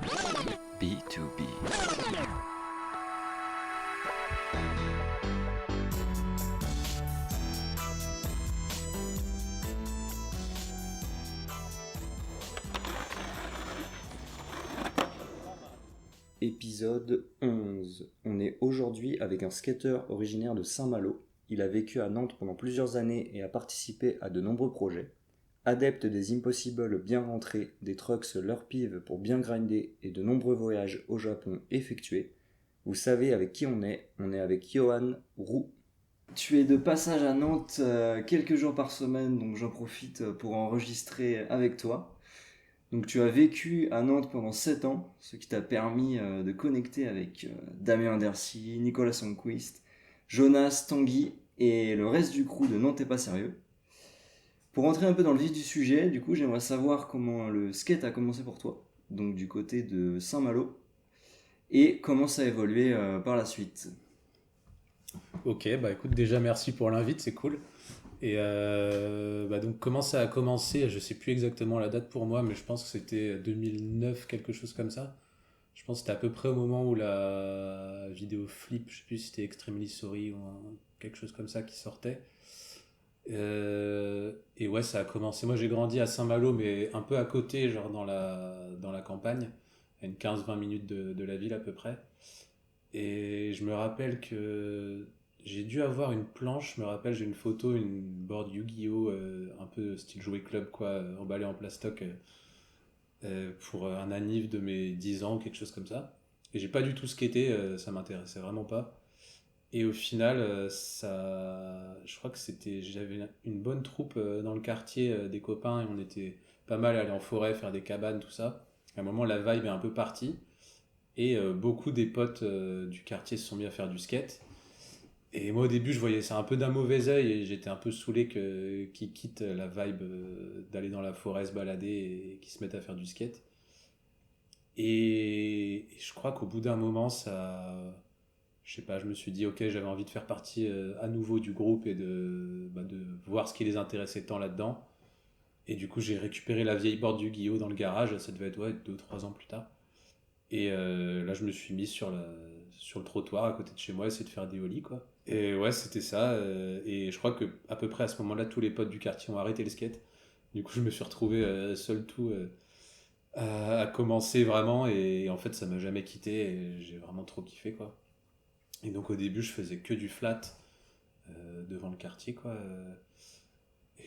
B2B. Épisode 11. On est aujourd'hui avec un skateur originaire de Saint-Malo. Il a vécu à Nantes pendant plusieurs années et a participé à de nombreux projets. Adepte des Impossible bien rentrés, des trucks leur pive pour bien grinder et de nombreux voyages au Japon effectués, vous savez avec qui on est avec Johan Roux. Tu es de passage à Nantes quelques jours par semaine, donc j'en profite pour enregistrer avec toi. Donc tu as vécu à Nantes pendant 7 ans, ce qui t'a permis de connecter avec Damien Dercy, Nicolas Sundquist, Jonas Tanguy et le reste du crew de Nantes est pas sérieux. Pour rentrer un peu dans le vif du sujet, du coup j'aimerais savoir comment le skate a commencé pour toi, donc du côté de Saint-Malo, et comment ça a évolué par la suite. Ok, bah écoute, déjà merci pour l'invite, c'est cool. Et donc comment ça a commencé, je sais plus exactement la date pour moi, mais je pense que c'était 2009, quelque chose comme ça. Je pense que c'était à peu près au moment où la vidéo Flip, je sais plus si c'était Extremely Sorry ou quelque chose comme ça qui sortait. Et ouais, ça a commencé. Moi j'ai grandi à Saint-Malo, mais un peu à côté, genre dans la campagne, à une 15-20 minutes de la ville à peu près. Et je me rappelle que j'ai dû avoir une planche, je me rappelle, j'ai une photo, une board Yu-Gi-Oh! Un peu style jouet club, quoi, emballée en plastoc pour un anniv de mes 10 ans, quelque chose comme ça. Et j'ai pas du tout skaté, ça m'intéressait vraiment pas. Et au final, je crois que j'avais une bonne troupe dans le quartier des copains et on était pas mal allés en forêt faire des cabanes, tout ça. À un moment, la vibe est un peu partie. Et beaucoup des potes du quartier se sont mis à faire du skate. Et moi au début je voyais ça un peu d'un mauvais œil et j'étais un peu saoulé qu'ils quittent la vibe d'aller dans la forêt se balader et qu'ils se mettent à faire du skate. Et je crois qu'au bout d'un moment je sais pas, je me suis dit ok, j'avais envie de faire partie à nouveau du groupe et de voir ce qui les intéressait tant là-dedans. Et du coup j'ai récupéré la vieille board du Guillaume dans le garage, ça devait être 2 ou 3 ans plus tard. Et là, je me suis mis sur le trottoir à côté de chez moi, essayer de faire des ollies, quoi. Et ouais, c'était ça. Et je crois que à peu près à ce moment-là, tous les potes du quartier ont arrêté le skate. Du coup, je me suis retrouvé seul tout à commencer vraiment. Et en fait, ça m'a jamais quitté. Et j'ai vraiment trop kiffé, quoi. Et donc, au début, je faisais que du flat devant le quartier, quoi.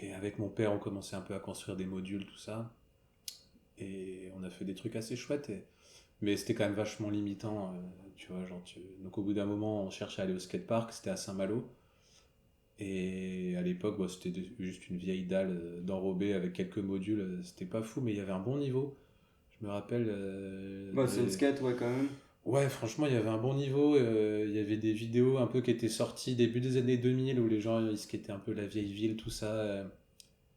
Et avec mon père, on commençait un peu à construire des modules, tout ça. Et on a fait des trucs assez chouettes. Mais c'était quand même vachement limitant, tu vois, donc au bout d'un moment, on cherchait à aller au skatepark, c'était à Saint-Malo. Et à l'époque, bah, c'était juste une vieille dalle d'enrobée avec quelques modules, c'était pas fou, mais il y avait un bon niveau. Je me rappelle. Bah, c'est une skate, ouais, quand même. Ouais, franchement, il y avait un bon niveau. Il y avait des vidéos un peu qui étaient sorties début des années 2000 où les gens ils skataient un peu la vieille ville, tout ça.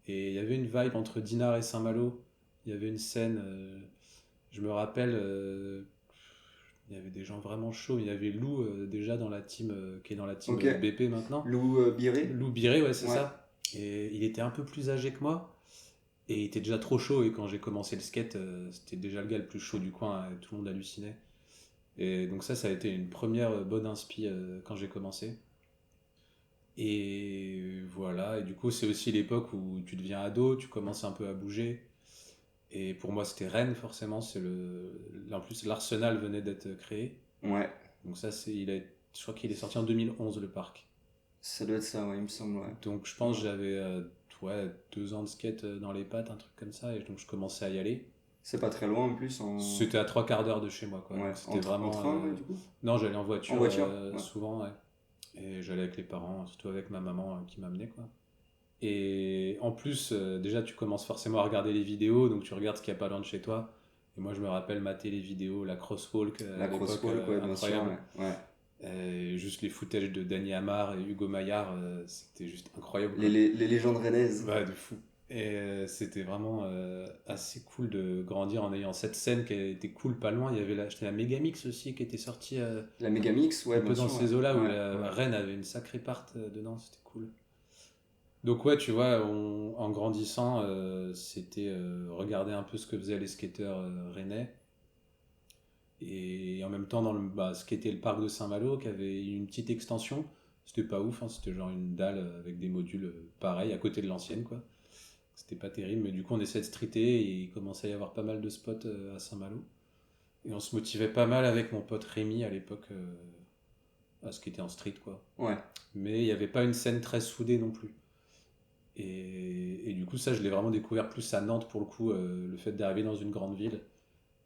Et il y avait une vibe entre Dinard et Saint-Malo. Il y avait une scène. Je me rappelle, il y avait des gens vraiment chauds. Il y avait Lou déjà dans la team, qui est dans la team Ok. BP maintenant. Lou Biré. Lou Biré, ouais, c'est Ouais. ça. Et il était un peu plus âgé que moi. Et il était déjà trop chaud. Et quand j'ai commencé le skate, c'était déjà le gars le plus chaud du coin. Et tout le monde hallucinait. Et donc ça a été une première bonne inspi quand j'ai commencé. Et voilà. Et du coup, c'est aussi l'époque où tu deviens ado, tu commences un peu à bouger. Et pour moi, c'était Rennes, forcément. En plus, l'Arsenal venait d'être créé. Ouais. Donc ça, je crois qu'il est sorti en 2011, le parc. Ça doit être ça, ouais, il me semble, ouais. Donc je pense que j'avais 2 ans de skate dans les pattes, un truc comme ça. Et donc je commençais à y aller. C'est pas très loin en plus en. C'était à 3 quarts d'heure de chez moi, quoi. Ouais, Donc c'était en vraiment... train, ouais, du coup. Non, j'allais en En voiture voiture, ouais. souvent, ouais. Et j'allais avec les parents, surtout avec ma maman qui m'amenait, quoi. Et en plus, déjà, tu commences forcément à regarder les vidéos, donc tu regardes ce qu'il n'y a pas loin de chez toi. Et moi, je me rappelle mater les vidéos, la crosswalk La à l'époque, crosswalk, ouais, bien sûr, incroyable. ouais. Ouais. Juste les footages de Danny Amar et Hugo Maillard, c'était juste incroyable, Les, quoi. les légendes rennaises. Ouais, de fou. Et c'était vraiment assez cool de grandir en ayant cette scène qui était cool pas loin. Il y avait la Megamix aussi qui était sortie La Megamix, un ouais, peu bien dans sûr, ouais. ces eaux-là où Ouais, la ouais. Rennes avait une sacrée part dedans, c'était cool. Donc ouais, tu vois, en grandissant, c'était regarder un peu ce que faisaient les skateurs rennais. Et en même temps, dans ce qui était le parc de Saint-Malo, qui avait une petite extension, c'était pas ouf, hein, c'était genre une dalle avec des modules pareils à côté de l'ancienne, quoi. C'était pas terrible, mais du coup, on essayait de streeter et il commençait à y avoir pas mal de spots à Saint-Malo. Et on se motivait pas mal avec mon pote Rémi à l'époque à ce qui était en street, quoi. Ouais. Mais il n'y avait pas une scène très soudée non plus. Et du coup, ça, je l'ai vraiment découvert plus à Nantes pour le coup, le fait d'arriver dans une grande ville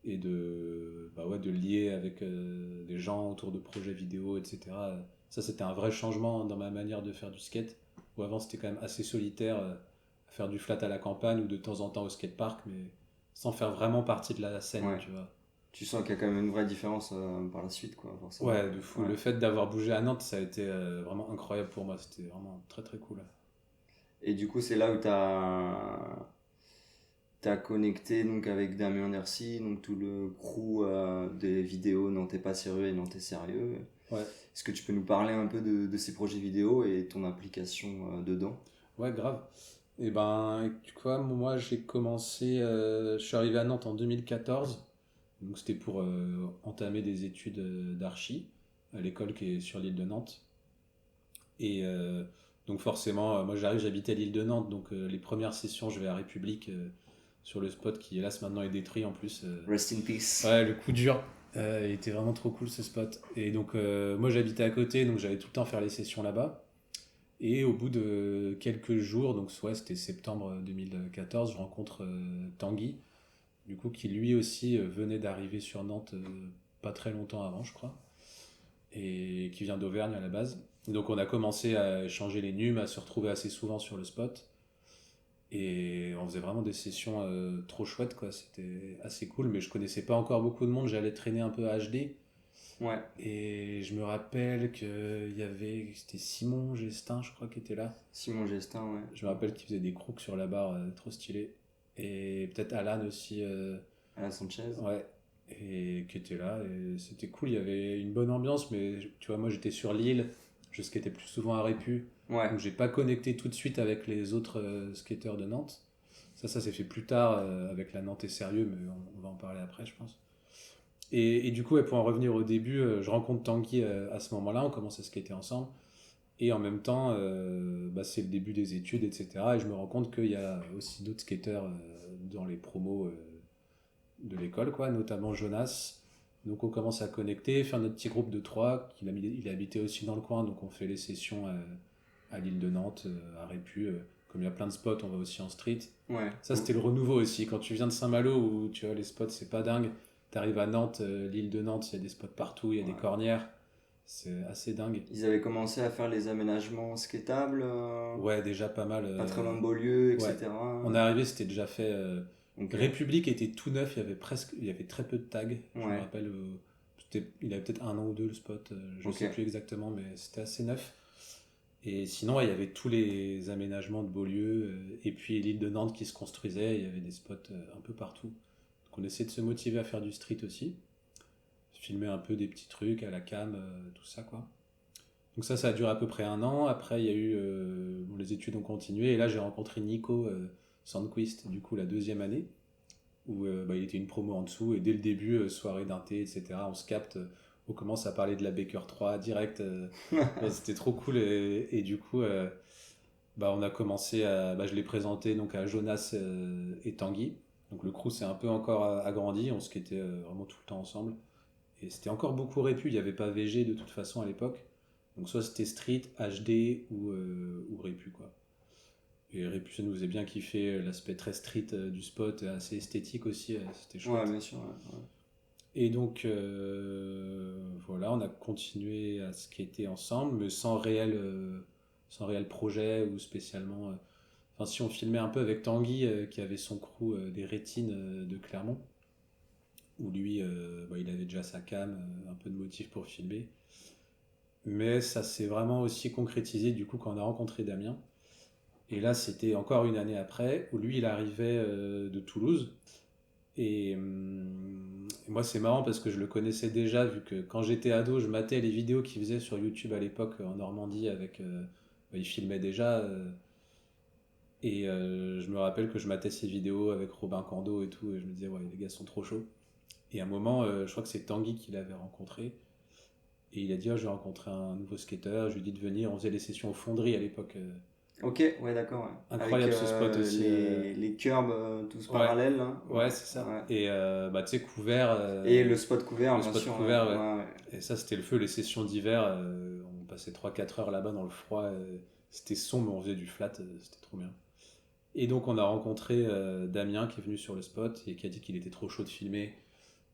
et de lier avec des gens autour de projets vidéo, etc. Ça, c'était un vrai changement dans ma manière de faire du skate. Où avant, c'était quand même assez solitaire, à faire du flat à la campagne ou de temps en temps au skatepark, mais sans faire vraiment partie de la scène, Ouais. tu vois. Tu sens qu'il y a quand même une vraie différence par la suite, quoi, forcément. Ouais, de fou. Ouais. Le fait d'avoir bougé à Nantes, ça a été vraiment incroyable pour moi. C'était vraiment très très cool. Et du coup, c'est là où t'as connecté donc, avec Damien Dercy, donc tout le crew des vidéos Non t'es pas sérieux et Non t'es sérieux. Ouais. Est-ce que tu peux nous parler un peu de ces projets vidéo et ton implication dedans? Ouais, grave. Et ben, tu vois, moi j'ai commencé, je suis arrivé à Nantes en 2014, donc c'était pour entamer des études d'archi à l'école qui est sur l'île de Nantes. Et donc forcément, moi j'habitais à l'île de Nantes, donc les premières sessions je vais à République sur le spot qui hélas maintenant est détruit en plus. Rest in peace. Ouais, le coup dur. Il était vraiment trop cool ce spot. Et donc moi j'habitais à côté, donc j'allais tout le temps faire les sessions là-bas. Et au bout de quelques jours, donc soit c'était septembre 2014, je rencontre Tanguy, du coup qui lui aussi venait d'arriver sur Nantes pas très longtemps avant, je crois, et qui vient d'Auvergne à la base. Donc on a commencé à échanger les nums, à se retrouver assez souvent sur le spot, et on faisait vraiment des sessions trop chouettes, quoi. C'était assez cool, mais je connaissais pas encore beaucoup de monde, j'allais traîner un peu à HD. Ouais. Et je me rappelle c'était Simon Gestin, je crois, qui était là. Simon Gestin, ouais. Je me rappelle qu'il faisait des crooks sur la barre, trop stylé. Et peut-être Alan aussi, Alain Sanchez. ouais, et qui était là. Et c'était cool, il y avait une bonne ambiance, mais tu vois, moi j'étais sur l'île, je skatais plus souvent à Répu. Ouais. Donc j'ai pas connecté tout de suite avec les autres skateurs de Nantes. Ça s'est fait plus tard avec la Nantes est sérieux, mais on va en parler après, je pense. Et du coup, ouais, pour en revenir au début, je rencontre Tanguy à ce moment-là, on commence à skater ensemble. Et en même temps, c'est le début des études, etc. Et je me rends compte qu'il y a aussi d'autres skateurs dans les promos de l'école, quoi, notamment Jonas. Donc on commence à connecter, faire notre petit groupe de trois. Il habitait aussi dans le coin, donc on fait les sessions à l'île de Nantes, à Répu. Comme il y a plein de spots, on va aussi en street. Ouais. Ça, c'était le renouveau aussi. Quand tu viens de Saint-Malo, où tu vois, les spots, c'est pas dingue. T'arrives à Nantes, l'île de Nantes, il y a des spots partout, il y a des cornières. C'est assez dingue. Ils avaient commencé à faire les aménagements skatables, Ouais, déjà pas mal. pas très loin de Beaulieu, ouais. etc. On est arrivé, c'était déjà fait. Ok. République était tout neuf, il y avait très peu de tags. Je me Ouais. rappelle, il avait peut-être 1 an ou 2 le spot, je sais plus exactement, mais c'était assez neuf. Et sinon, ouais, il y avait tous les aménagements de Beaulieu, et puis l'île de Nantes qui se construisait, il y avait des spots un peu partout. Donc on essayait de se motiver à faire du street aussi, filmer un peu des petits trucs à la cam, tout ça, quoi. Donc ça a duré à peu près 1 an. Après, il y a eu les études ont continué, et là j'ai rencontré Nico Sandquist, du coup la deuxième année, où il était une promo en dessous, et dès le début, soirée d'inté, etc., on se capte, on commence à parler de la Baker 3 direct, c'était trop cool, et du coup, on a commencé je l'ai présenté donc, à Jonas et Tanguy, donc le crew s'est un peu encore agrandi, on skatait vraiment tout le temps ensemble, et c'était encore beaucoup répu, il n'y avait pas VG de toute façon à l'époque, donc soit c'était street, HD ou répu, quoi. Et Répu, ça nous faisait bien kiffer l'aspect très street du spot, assez esthétique aussi, c'était chouette. Ouais, bien sûr. Ouais. Et donc, voilà, on a continué à skater ensemble, mais sans réel projet ou spécialement. Enfin, si on filmait un peu avec Tanguy, qui avait son crew des Rétines de Clermont, où lui, il avait déjà sa cam, un peu de motif pour filmer. Mais ça s'est vraiment aussi concrétisé du coup quand on a rencontré Damien. Et là, c'était encore une année après, où lui, il arrivait de Toulouse. Et moi, c'est marrant parce que je le connaissais déjà, vu que quand j'étais ado, je matais les vidéos qu'il faisait sur YouTube à l'époque en Normandie. Il filmait déjà. Je me rappelle que je matais ses vidéos avec Robin Cando et tout. Et je me disais, ouais, les gars sont trop chauds. Et à un moment, je crois que c'est Tanguy qui l'avait rencontré. Et il a dit, je vais rencontrer un nouveau skateur. Je lui ai dit de venir. On faisait des sessions aux fonderies à l'époque. Ok, ouais, d'accord. Ouais. Avec Incroyable ce spot aussi. les curbs tous Ouais, parallèles, là. ouais, c'est ça. Ouais. Et tu sais, couvert. Et le spot couvert, Le bien spot sûr. couvert, ouais. Ouais, ouais. Et ça, c'était le feu. Les sessions d'hiver, on passait 3-4 heures là-bas dans le froid. C'était sombre, mais on faisait du flat. C'était trop bien. Et donc, on a rencontré Damien qui est venu sur le spot et qui a dit qu'il était trop chaud de filmer,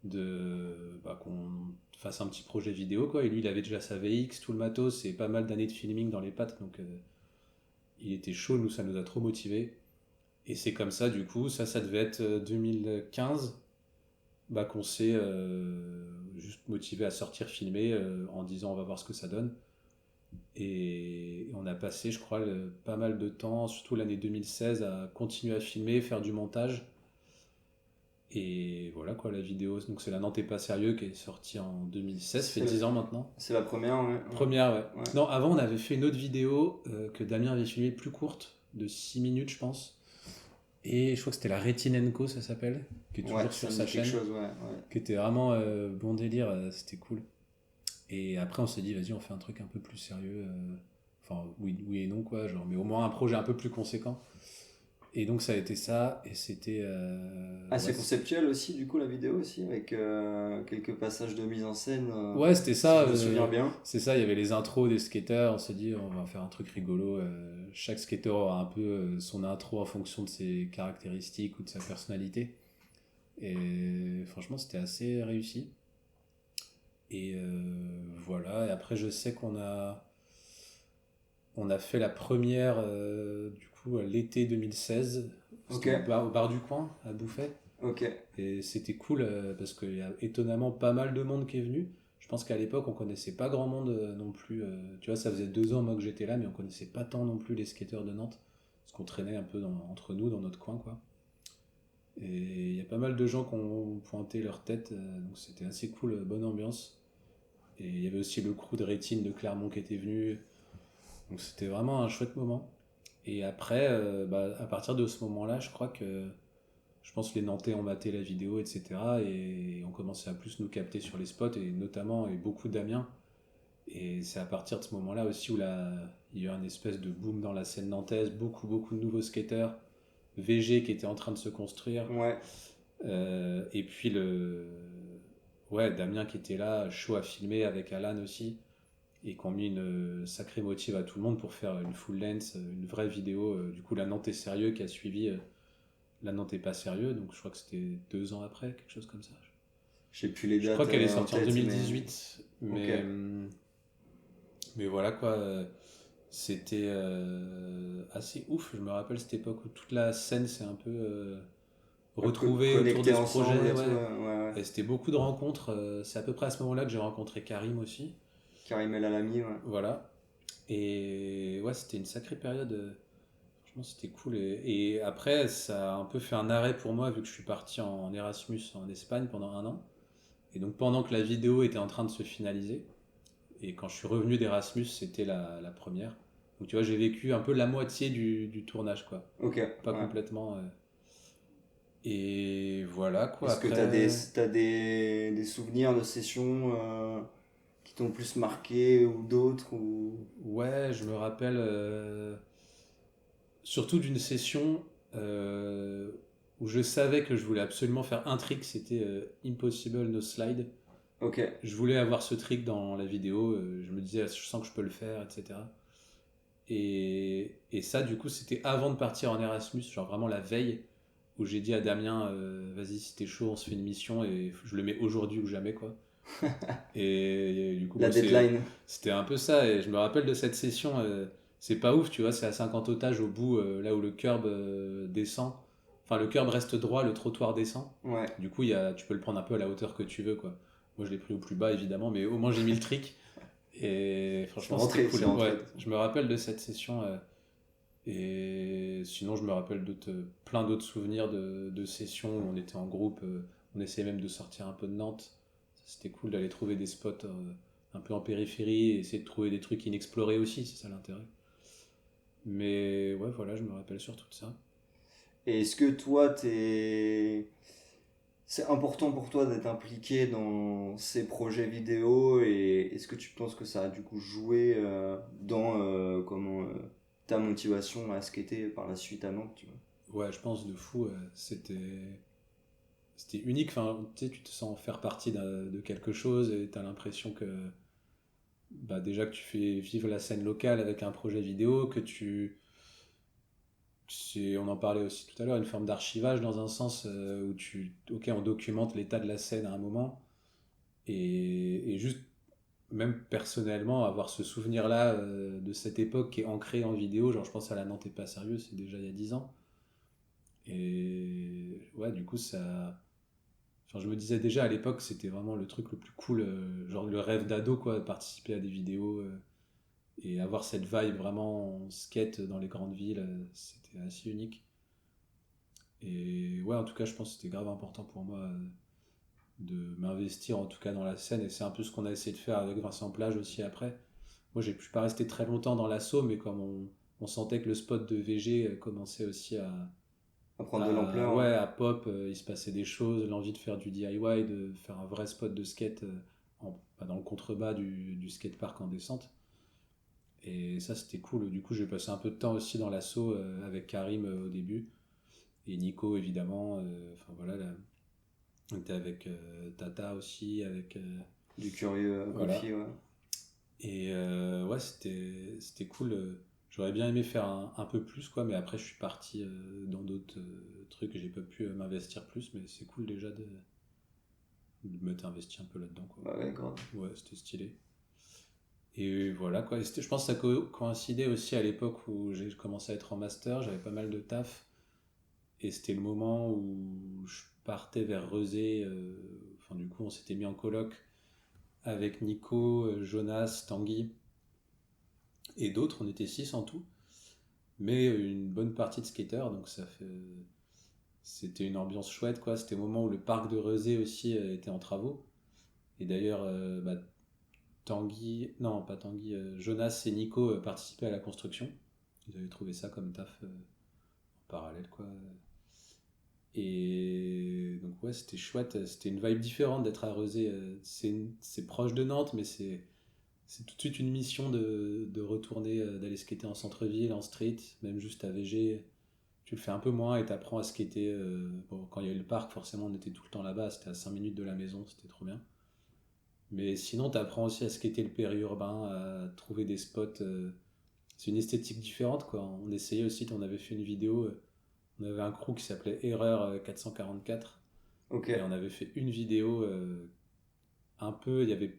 qu'on fasse un petit projet vidéo, quoi. Et lui, il avait déjà sa VX, tout le matos et pas mal d'années de filming dans les pattes. Donc, il était chaud. Nous, ça nous a trop motivés. Et c'est comme ça, du coup, ça devait être 2015, qu'on s'est juste motivé à sortir filmer en disant on va voir ce que ça donne. Et on a passé, je crois, pas mal de temps, surtout l'année 2016, à continuer à filmer, faire du montage. Et voilà quoi, la vidéo. Donc c'est La Nantes est pas sérieux qui est sortie en 2016, ça fait 10 ans maintenant. C'est la première, ouais. Première, ouais. Non, avant on avait fait une autre vidéo que Damien avait filmée plus courte, de 6 minutes je pense. Et je crois que c'était la Rétine Co, ça s'appelle, qui est toujours sur sa chaîne. Qui était vraiment bon délire, c'était cool. Et après, on s'est dit, vas-y, on fait un truc un peu plus sérieux. Enfin, oui et non, quoi. Genre, mais au moins un projet un peu plus conséquent. Et donc, ça a été ça. Et c'était. C'est conceptuel aussi, du coup, la vidéo aussi, avec quelques passages de mise en scène. Ouais, c'était ça. Si je me souviens bien. C'est ça, il y avait les intros des skateurs. On s'est dit, on va faire un truc rigolo. Chaque skater aura un peu son intro en fonction de ses caractéristiques ou de sa personnalité. Et franchement, c'était assez réussi. Et voilà. Et après, je sais qu'on a fait la première du coup l'été 2016. C'était au bar du coin à Bouffet. Ok. Et c'était cool parce qu'il y a étonnamment pas mal de monde qui est venu. Je pense qu'à l'époque on connaissait pas grand monde non plus. Tu vois, ça faisait 2 ans moi que j'étais là, mais on connaissait pas tant non plus les skateurs de Nantes. Parce qu'on traînait un peu entre nous dans notre coin, quoi. Et il y a pas mal de gens qui ont pointé leur tête, donc c'était assez cool, bonne ambiance. Et il y avait aussi le crew de Rétine de Clermont qui était venu. Donc c'était vraiment un chouette moment. Et après, à partir de ce moment-là, je pense que les Nantais ont maté la vidéo, etc. Et ont commencé à plus nous capter sur les spots, et notamment et beaucoup Damien. Et c'est à partir de ce moment-là aussi où il y a eu un espèce de boom dans la scène nantaise, beaucoup de nouveaux skateurs. VG qui était en train de se construire. Ouais. Et puis Damien qui était là, chaud à filmer avec Alan aussi, et qui ont mis une sacrée motive à tout le monde pour faire une full length, une vraie vidéo. Du coup, La Nantes est sérieux qui a suivi La Nantes est pas sérieux, donc je crois que c'était 2 ans après, quelque chose comme ça. Je sais plus les dates. Je crois qu'elle est sortie en 2018, mais voilà quoi. C'était assez ouf. Je me rappelle cette époque où toute la scène s'est un peu retrouvée autour de ce projet. Ouais. Et c'était beaucoup de rencontres. C'est à peu près à ce moment-là que j'ai rencontré Karim aussi. Karim El Alami, ouais. Voilà. Et ouais, c'était une sacrée période. Franchement, c'était cool. Et après, ça a un peu fait un arrêt pour moi, vu que je suis parti en Erasmus en Espagne pendant 1 an. Et donc, pendant que la vidéo était en train de se finaliser, et quand je suis revenu d'Erasmus, c'était la première. Donc, tu vois, j'ai vécu un peu la moitié du tournage, quoi. Ok. Pas complètement. Et voilà, quoi. Est-ce que t'as des souvenirs de sessions qui t'ont plus marqué ou d'autres Ouais, je me rappelle surtout d'une session où je savais que je voulais absolument faire un trick, c'était Impossible No Slide. Ok. Je voulais avoir ce trick dans la vidéo, je me disais, je sens que je peux le faire, etc. Et ça, du coup, c'était avant de partir en Erasmus, genre vraiment la veille, où j'ai dit à Damien, vas-y, si t'es chaud, on se fait une mission, et je le mets aujourd'hui ou jamais, quoi. Et du coup, la deadline. C'était un peu ça, et je me rappelle de cette session, c'est pas ouf, tu vois, c'est à 50 otages au bout, là où le curb descend. Enfin, le curb reste droit, le trottoir descend. Ouais. Du coup, tu peux le prendre un peu à la hauteur que tu veux, quoi. Moi, je l'ai pris au plus bas, évidemment, mais au moins j'ai mis le trick. Et franchement, c'était cool. Ouais, je me rappelle de cette session. Et sinon, je me rappelle plein d'autres souvenirs de sessions où on était en groupe. On essayait même de sortir un peu de Nantes. C'était cool d'aller trouver des spots un peu en périphérie et essayer de trouver des trucs inexplorés aussi, c'est ça l'intérêt. Mais ouais, voilà, je me rappelle surtout de ça. Et est-ce que toi, C'est important pour toi d'être impliqué dans ces projets vidéo et est-ce que tu penses que ça a du coup joué dans ta motivation à skater par la suite à Nantes, tu vois? Ouais, je pense de fou. C'était unique. Enfin, tu sais, tu te sens faire partie de quelque chose et tu as l'impression que bah, déjà que tu fais vivre la scène locale avec un projet vidéo, on en parlait aussi tout à l'heure, une forme d'archivage dans un sens où ok, on documente l'état de la scène à un moment et juste même personnellement avoir ce souvenir-là de cette époque qui est ancré en vidéo, genre je pense à la Nantes est pas sérieux, c'est déjà il y a 10 ans. Et ouais, du coup, enfin, je me disais déjà à l'époque, c'était vraiment le truc le plus cool, genre le rêve d'ado, quoi, de participer à des vidéos et avoir cette vibe vraiment skate dans les grandes villes, c'était assez unique. Et ouais, en tout cas, je pense que c'était grave important pour moi de m'investir en tout cas dans la scène. Et c'est un peu ce qu'on a essayé de faire avec Vincent Plage aussi après. Moi, j'ai pu pas rester très longtemps dans l'assaut, mais comme on sentait que le spot de VG commençait aussi À prendre de l'ampleur, ouais. ouais, à pop, il se passait des choses, l'envie de faire du DIY, de faire un vrai spot de skate dans le contrebas du skatepark en descente. Et ça, c'était cool. Du coup, j'ai passé un peu de temps aussi dans l'assaut avec Karim au début. Et Nico, évidemment. Enfin, voilà, là, on était avec Tata aussi, avec... Du curieux voilà. Kofi, ouais. Et ouais, c'était cool. J'aurais bien aimé faire un peu plus, quoi, mais après, je suis parti dans d'autres trucs et j'ai pas pu m'investir plus, mais c'est cool déjà de m'être investi un peu là-dedans, quoi. Bah ouais, grave. Ouais, c'était stylé. Et voilà, quoi. Et je pense que ça coïncidait aussi à l'époque où j'ai commencé à être en master, j'avais pas mal de taf, et c'était le moment où je partais vers Rezé. Enfin, du coup, on s'était mis en coloc avec Nico, Jonas, Tanguy et d'autres, on était 6 en tout. Mais une bonne partie de skateurs, donc c'était une ambiance chouette, quoi. C'était au moment où le parc de Rezé aussi était en travaux. Et d'ailleurs, bah, Tanguy, non pas Tanguy, Jonas et Nico participaient à la construction. Ils avaient trouvé ça comme taf en parallèle, quoi. Et donc ouais, c'était chouette. C'était une vibe différente d'être à Rezé. C'est proche de Nantes, mais c'est tout de suite une mission de retourner, d'aller skater en centre-ville, en street, même juste à VG. Tu le fais un peu moins et t'apprends à skater. Bon, quand il y a eu le parc, forcément, on était tout le temps là-bas. C'était à 5 minutes de la maison, c'était trop bien. Mais sinon, t'apprends aussi à skater le périurbain, à trouver des spots. C'est une esthétique différente, quoi. On essayait aussi, on avait fait une vidéo. On avait un crew qui s'appelait Erreur 444. Ok. Et on avait fait une vidéo un peu. Il y avait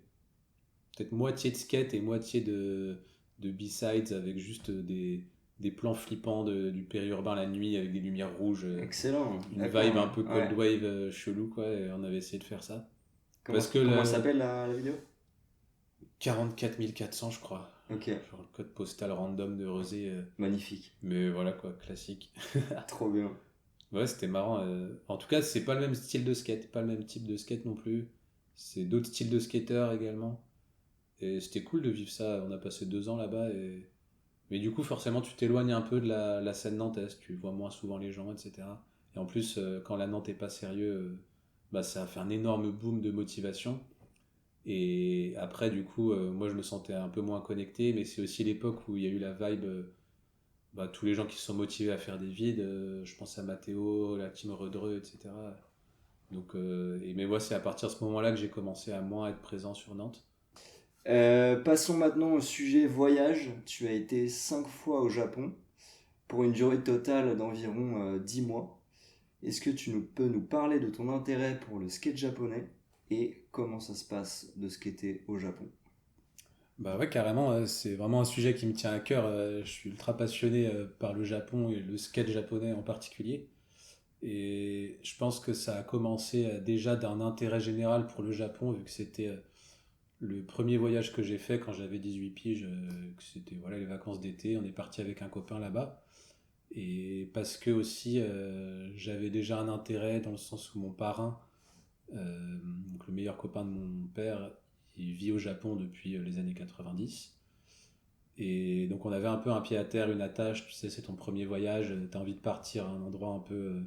peut-être moitié de skate et moitié de B-sides avec juste des plans flippants du périurbain la nuit avec des lumières rouges. Excellent. Une D'accord, vibe un peu ouais. cold wave chelou, quoi. Et on avait essayé de faire ça. Comment, Parce que comment elle le s'appelle la vidéo? 44 400, je crois. Ok. Genre le code postal random de Rosé. Magnifique. Mais voilà, quoi, classique. Trop bien. Ouais, c'était marrant. En tout cas, c'est pas le même style de skate, pas le même type de skate non plus. C'est d'autres styles de skateurs également. Et c'était cool de vivre ça. On a passé 2 ans là-bas. Mais du coup, forcément, tu t'éloignes un peu de la scène nantaise. Tu vois moins souvent les gens, etc. Et en plus, quand la Nantes est pas sérieux, bah, ça a fait un énorme boom de motivation. Et après, du coup, moi, je me sentais un peu moins connecté. Mais c'est aussi l'époque où il y a eu la vibe. Bah, tous les gens qui se sont motivés à faire des vides, je pense à Mathéo, la team Redreux, etc. Donc, mais moi, c'est à partir de ce moment-là que j'ai commencé à moins être présent sur Nantes. Passons maintenant au sujet voyage. Tu as été 5 fois au Japon pour une durée totale d'environ 10 mois. Est-ce que peux nous parler de ton intérêt pour le skate japonais et comment ça se passe de skater au Japon? Bah ouais, carrément, c'est vraiment un sujet qui me tient à cœur. Je suis ultra passionné par le Japon et le skate japonais en particulier. Et je pense que ça a commencé déjà d'un intérêt général pour le Japon, vu que c'était le premier voyage que j'ai fait quand j'avais 18 piges, que c'était voilà, les vacances d'été. On est parti avec un copain là-bas. Et parce que aussi, j'avais déjà un intérêt dans le sens où mon parrain, donc le meilleur copain de mon père, il vit au Japon depuis les années 90. Et donc on avait un peu un pied à terre, une attache, tu sais, c'est ton premier voyage, t'as envie de partir à un endroit un peu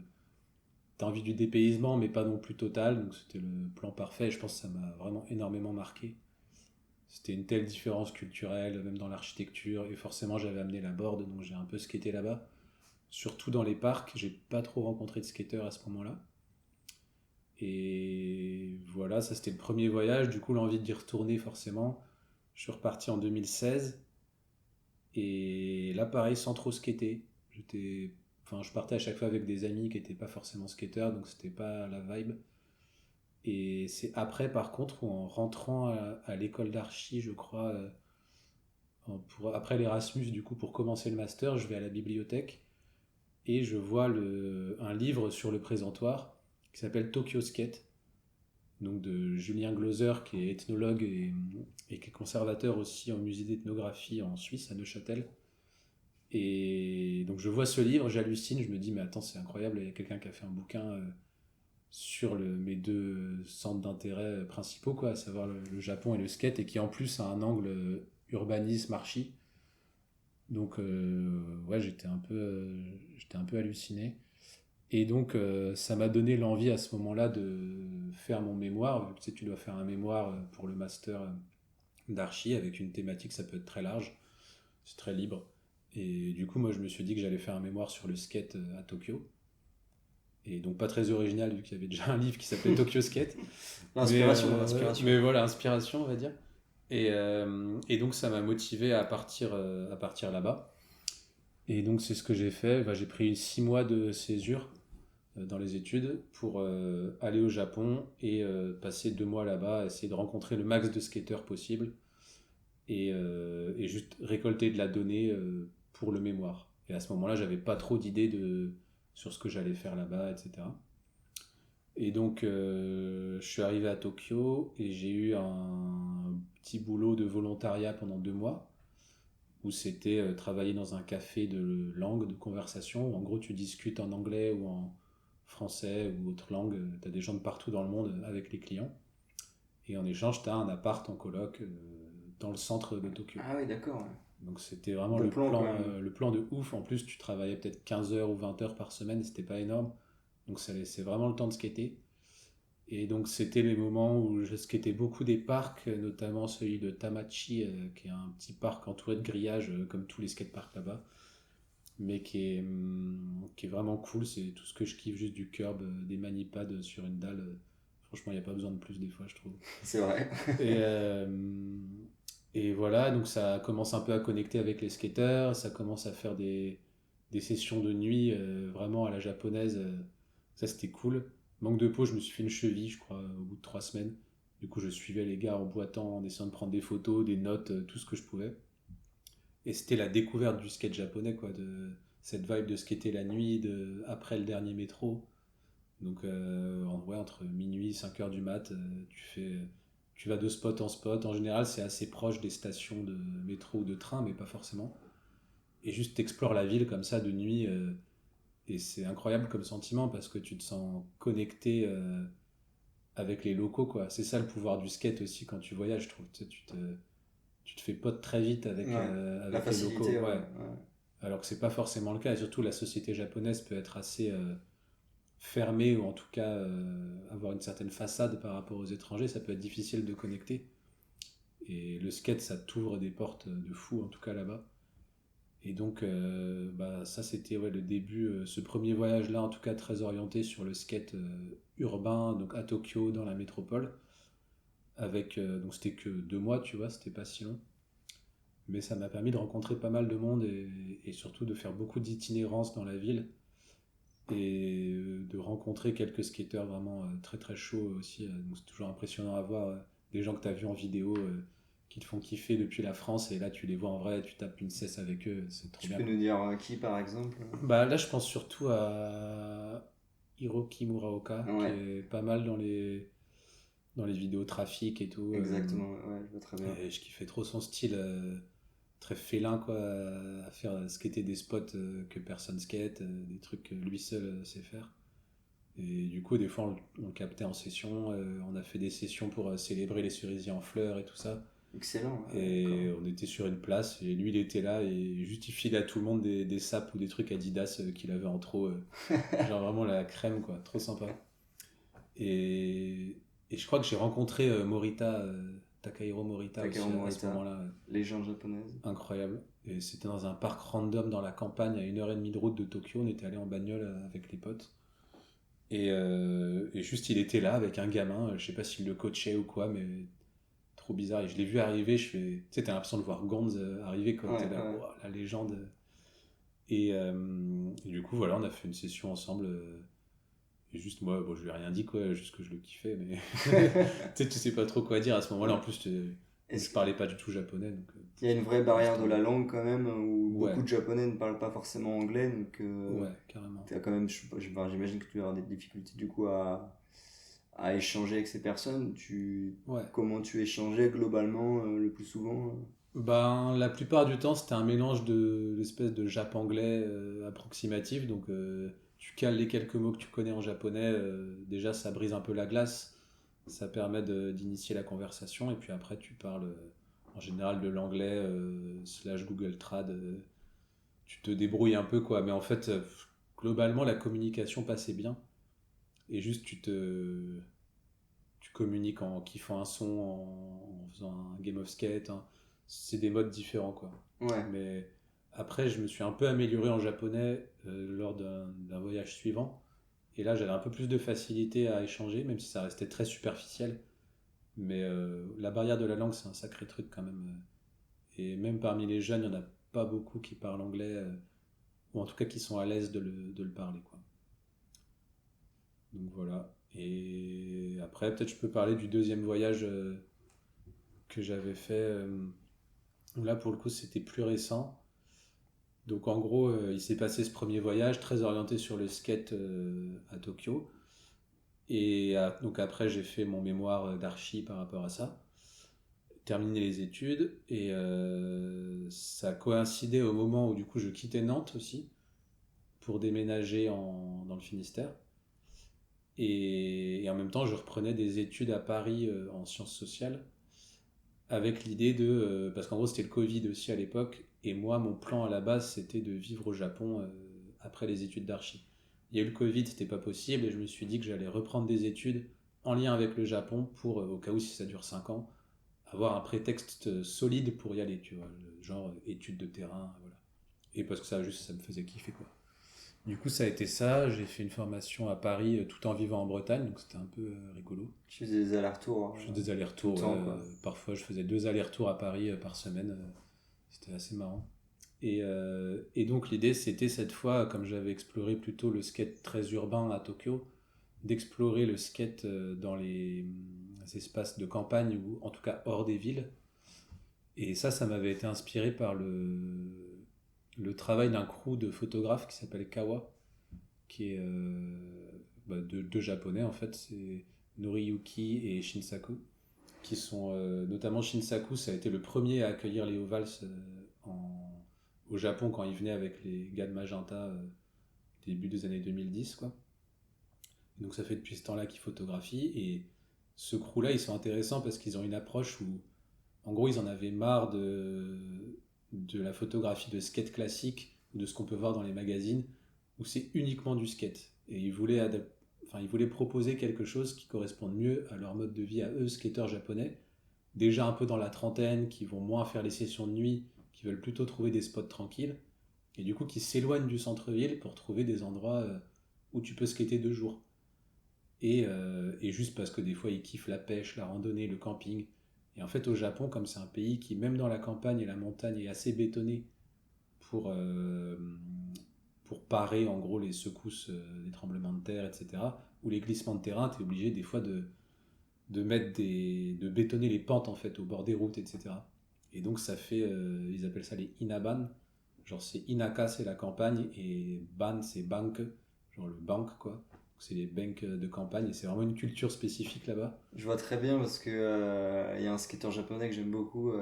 t'as envie du dépaysement, mais pas non plus total. Donc c'était le plan parfait. Je pense que ça m'a vraiment énormément marqué. C'était une telle différence culturelle, même dans l'architecture. Et forcément, j'avais amené la board, donc j'ai un peu skaté là-bas. Surtout dans les parcs, j'ai pas trop rencontré de skateurs à ce moment-là. Et voilà, ça c'était le premier voyage. Du coup, l'envie d'y retourner, forcément. Je suis reparti en 2016. Et là, pareil, sans trop skater. Je partais à chaque fois avec des amis qui n'étaient pas forcément skateurs, donc c'était pas la vibe. Et c'est après, par contre, où en rentrant à l'école d'archi, je crois, après l'Erasmus, du coup, pour commencer le master, je vais à la bibliothèque et je vois un livre sur le présentoir qui s'appelle Tokyo Skate, donc de Julien Glauser, qui est ethnologue et qui est conservateur aussi au musée d'ethnographie en Suisse, à Neuchâtel. Et donc je vois ce livre, j'hallucine, je me dis mais attends c'est incroyable, il y a quelqu'un qui a fait un bouquin sur mes deux centres d'intérêt principaux, quoi, à savoir le Japon et le skate, et qui en plus a un angle urbanisme archi. Donc ouais j'étais un peu halluciné. Et donc ça m'a donné l'envie à ce moment-là de faire mon mémoire. Tu sais, tu dois faire un mémoire pour le master d'archi avec une thématique, ça peut être très large, c'est très libre. Et du coup, moi, je me suis dit que j'allais faire un mémoire sur le skate à Tokyo. Et donc, pas très original, vu qu'il y avait déjà un livre qui s'appelait Tokyo Skate. L'inspiration. Mais voilà, inspiration, on va dire. Et donc, ça m'a motivé à partir là-bas. Et donc, c'est ce que j'ai fait. J'ai pris 6 mois de césure dans les études pour aller au Japon et passer 2 mois là-bas, essayer de rencontrer le max de skateurs possible et juste récolter de la donnée pour le mémoire. Et à ce moment-là, j'avais pas trop d'idées sur ce que j'allais faire là-bas, etc. Et donc, je suis arrivé à Tokyo et j'ai eu un petit boulot de volontariat pendant 2 mois où c'était travailler dans un café de langue, de conversation. En gros, tu discutes en anglais ou en français ou autre langue. Tu as des gens de partout dans le monde avec les clients. Et en échange, tu as un appart en coloc dans le centre de Tokyo. Ah oui, d'accord. Donc c'était vraiment Bon plan, quand même. le plan de ouf. En plus, tu travaillais peut-être 15 heures ou 20 heures par semaine, c'était pas énorme. Donc ça laissait vraiment le temps de skater. Et donc c'était les moments où je skatais beaucoup des parcs, notamment celui de Tamachi, qui est un petit parc entouré de grillages, comme tous les skateparks là-bas. Mais qui est vraiment cool, c'est tout ce que je kiffe, juste du curb, des manipads sur une dalle. Franchement, il n'y a pas besoin de plus des fois, je trouve. C'est vrai. Et, et voilà, donc ça commence un peu à connecter avec les skateurs, ça commence à faire des sessions de nuit vraiment à la japonaise. Ça, c'était cool. Manque de peau, je me suis fait une cheville, je crois, au bout de 3 semaines. Du coup, je suivais les gars en boitant, en essayant de prendre des photos, des notes, tout ce que je pouvais. Et c'était la découverte du skate japonais, quoi, de cette vibe de skater la nuit, après le dernier métro. Donc, entre minuit et 5 heures du mat, tu vas de spot en spot. En général, c'est assez proche des stations de métro ou de train, mais pas forcément. Et juste t'explores la ville comme ça de nuit. Et c'est incroyable comme sentiment parce que tu te sens connecté avec les locaux, quoi. C'est ça le pouvoir du skate aussi quand tu voyages, je trouve. Tu sais, tu te fais pote très vite avec, Ouais. La avec les locaux. facilité, Ouais. ouais. Alors que c'est pas forcément le cas. Et surtout, la société japonaise peut être assez fermée ou en tout cas avoir une certaine façade par rapport aux étrangers. Ça peut être difficile de connecter. Et le skate, ça t'ouvre des portes de fou, en tout cas là-bas. Et donc, ça, c'était le début, ce premier voyage-là, en tout cas très orienté sur le skate urbain, donc à Tokyo, dans la métropole. Donc, c'était que 2 mois, tu vois, c'était pas si long. Mais ça m'a permis de rencontrer pas mal de monde et surtout de faire beaucoup d'itinérance dans la ville et de rencontrer quelques skateurs vraiment très très chauds aussi. Donc, c'est toujours impressionnant à voir des gens que tu as vus en vidéo qui te font kiffer depuis la France et là tu les vois en vrai, tu tapes une cesse avec eux, c'est trop Tu bien. peux nous dire qui, par exemple? Là, je pense surtout à Hiroki Muraoka, qui Ouais, est pas mal dans les vidéos trafic et tout. exactement. Ouais, je vois très bien. Et je kiffais trop son style très félin, quoi, à faire skater des spots que personne skate, des trucs que lui seul sait faire. Et du coup, des fois, on le captait en session. On a fait des sessions pour célébrer les cerisiers en fleurs et tout ça. Excellent. Et on était sur une place, et lui, il était là, et juste il filait à tout le monde des sapes ou des trucs Adidas qu'il avait en trop. Genre vraiment la crème, quoi. Trop sympa. Et, et je crois que j'ai rencontré Morita, Takahiro Morita Takahiro aussi à ce Morita, moment-là. légende japonaise. Incroyable. Et c'était dans un parc random dans la campagne, à 1h30 de route de Tokyo. On était allé en bagnole avec les potes. Et juste, il était là avec un gamin. Je sais pas s'il le coachait ou quoi, mais trop bizarre. Et je l'ai vu arriver. Je fais. Tu sais, t'as l'impression de voir Gonz arriver, quoi. Ouais, T'es là, ouais. wow, la légende. Et du coup, voilà, on a fait une session ensemble. Et juste, moi, bon, je lui ai rien dit, quoi. Juste que je le kiffais, mais. Tu sais, tu sais pas trop quoi dire à ce moment-là. En plus, je parlais pas du tout japonais. Donc, il y a une vraie barrière de la langue quand même, où ouais, beaucoup de Japonais ne parlent pas forcément anglais, donc ouais, carrément. t'as quand même, j'imagine que tu vas avoir des difficultés du coup à échanger avec ces personnes. Ouais. Comment tu échangeais globalement le plus souvent Ben, la plupart du temps, c'était un mélange de l'espèce de jap-anglais approximatif. Donc, tu cales les quelques mots que tu connais en japonais. Déjà, ça brise un peu la glace. Ça permet d'initier la conversation. Et puis après, tu parles en général de l'anglais slash Google Trad. Tu te débrouilles un peu, quoi. Mais en fait, globalement, la communication passait bien. Et juste, tu communiques en kiffant un son, en faisant un game of skate, hein. C'est des modes différents, quoi. Ouais. Mais après, je me suis un peu amélioré en japonais lors d'un voyage suivant. Et là, j'avais un peu plus de facilité à échanger, même si ça restait très superficiel. Mais la barrière de la langue, c'est un sacré truc quand même. Et même parmi les jeunes, il n'y en a pas beaucoup qui parlent anglais, ou en tout cas qui sont à l'aise de le parler, quoi. Donc voilà. Et après, peut-être je peux parler du deuxième voyage que j'avais fait. Là, pour le coup, c'était plus récent. Donc en gros, il s'est passé ce premier voyage très orienté sur le skate à Tokyo. Donc après, j'ai fait mon mémoire d'archi par rapport à ça. Terminé les études. Et ça coïncidait au moment où du coup je quittais Nantes aussi pour déménager dans le Finistère. Et en même temps, je reprenais des études à Paris en sciences sociales avec l'idée parce qu'en gros, c'était le Covid aussi à l'époque. Et moi, mon plan à la base, c'était de vivre au Japon après les études d'archi. Il y a eu le Covid, c'était pas possible. Et je me suis dit que j'allais reprendre des études en lien avec le Japon pour, au cas où si ça dure 5 ans, avoir un prétexte solide pour y aller, tu vois. Genre études de terrain, voilà. Et parce que ça, juste, ça me faisait kiffer, quoi. Du coup, ça a été ça. J'ai fait une formation à Paris tout en vivant en Bretagne, donc c'était un peu rigolo. Tu faisais des allers-retours Je faisais des tout le allers-retours, temps, quoi. parfois je faisais 2 allers-retours à Paris par semaine. C'était assez marrant. Et donc l'idée c'était cette fois, comme j'avais exploré plutôt le skate très urbain à Tokyo, d'explorer le skate dans les espaces de campagne ou en tout cas hors des villes. Et ça m'avait été inspiré par le travail d'un crew de photographes qui s'appelle Kawa, qui est deux japonais en fait, c'est Noriyuki et Shinsaku, qui sont notamment Shinsaku, ça a été le premier à accueillir les Ovals au Japon quand il venait avec les gars de Magenta début des années 2010, quoi. Et donc ça fait depuis ce temps-là qu'ils photographient, et ce crew-là, ils sont intéressants parce qu'ils ont une approche où, en gros, ils en avaient marre de la photographie de skate classique ou de ce qu'on peut voir dans les magazines, où c'est uniquement du skate. Et ils voulaient proposer quelque chose qui corresponde mieux à leur mode de vie à eux, skateurs japonais, déjà un peu dans la trentaine, qui vont moins faire les sessions de nuit, qui veulent plutôt trouver des spots tranquilles, et du coup qui s'éloignent du centre-ville pour trouver des endroits où tu peux skater 2 jours. Et juste parce que des fois ils kiffent la pêche, la randonnée, le camping. Et en fait au Japon, comme c'est un pays qui même dans la campagne et la montagne est assez bétonné pour, euh, pour parer en gros les secousses des tremblements de terre, etc., ou les glissements de terrain, tu es obligé des fois de bétonner les pentes en fait au bord des routes, etc. Et donc ça fait, ils appellent ça les inaban, genre c'est inaka c'est la campagne et ban c'est bank, genre le bank quoi. Donc c'est les banks de campagne et c'est vraiment une culture spécifique là-bas. Je vois très bien parce que il y a un skateur japonais que j'aime beaucoup,